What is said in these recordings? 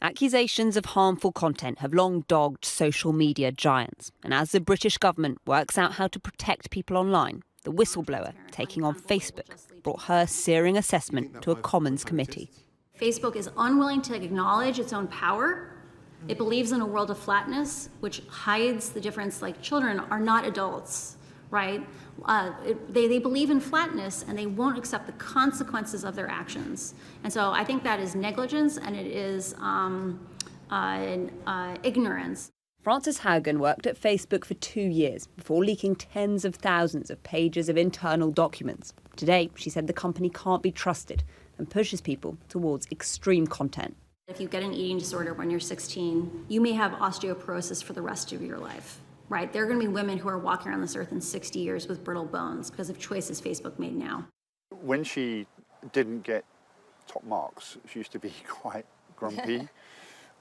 Accusations of harmful content have long dogged social media giants, and as the British government works out how to protect people online, the whistleblower taking on Facebook brought her searing assessment to a Commons committee. Facebook is unwilling to acknowledge its own power. It believes in a world of flatness, which hides the difference, like children are not adults, right? They believe in flatness and they won't accept the consequences of their actions. And so I think that is negligence and it is ignorance. Frances Haugen worked at Facebook for 2 years before leaking tens of thousands of pages of internal documents. Today, she said the company can't be trusted and pushes people towards extreme content. If you get an eating disorder when you're 16, you may have osteoporosis for the rest of your life, right? There are going to be women who are walking around this earth in 60 years with brittle bones because of choices Facebook made now. When she didn't get top marks, she used to be quite grumpy,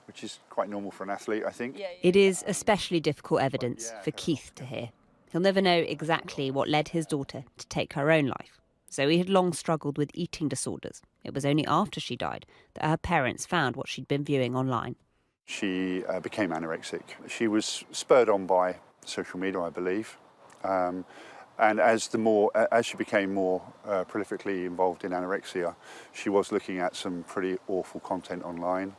which is quite normal for an athlete, I think. It is especially difficult evidence for Keith to hear. He'll never know exactly what led his daughter to take her own life. Zoe had long struggled with eating disorders. It was only after she died that her parents found what she'd been viewing online. She became anorexic. She was spurred on by social media, I believe. And as she became more prolifically involved in anorexia, she was looking at some pretty awful content online,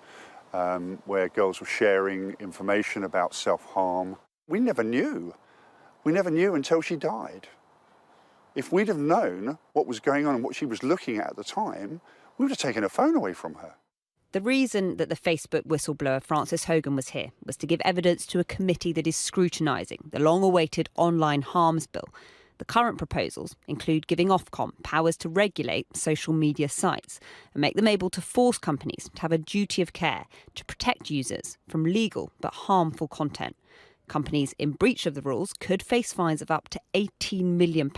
where girls were sharing information about self-harm. We never knew. We never knew until she died. If we'd have known what was going on and what she was looking at the time, we would have taken her phone away from her. The reason that the Facebook whistleblower Frances Haugen was here was to give evidence to a committee that is scrutinising the long-awaited online harms bill. The current proposals include giving Ofcom powers to regulate social media sites and make them able to force companies to have a duty of care to protect users from legal but harmful content. Companies in breach of the rules could face fines of up to £18 million,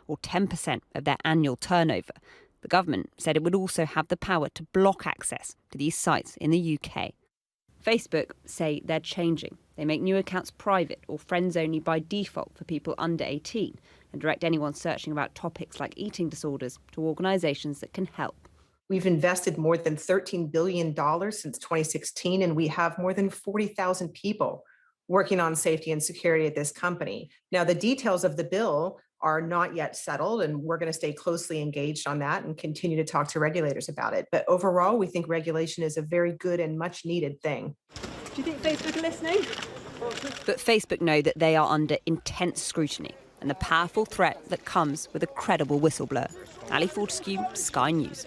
or 10% of their annual turnover. The government said it would also have the power to block access to these sites in the UK. Facebook say they're changing. They make new accounts private or friends only by default for people under 18 and direct anyone searching about topics like eating disorders to organisations that can help. We've invested more than $13 billion since 2016, and we have more than 40,000 people working on safety and security at this company. Now, the details of the bill are not yet settled, and we're going to stay closely engaged on that and continue to talk to regulators about it. But overall, we think regulation is a very good and much needed thing. Do you think Facebook are listening? But Facebook know that they are under intense scrutiny and the powerful threat that comes with a credible whistleblower. Ali Fortescue, Sky News.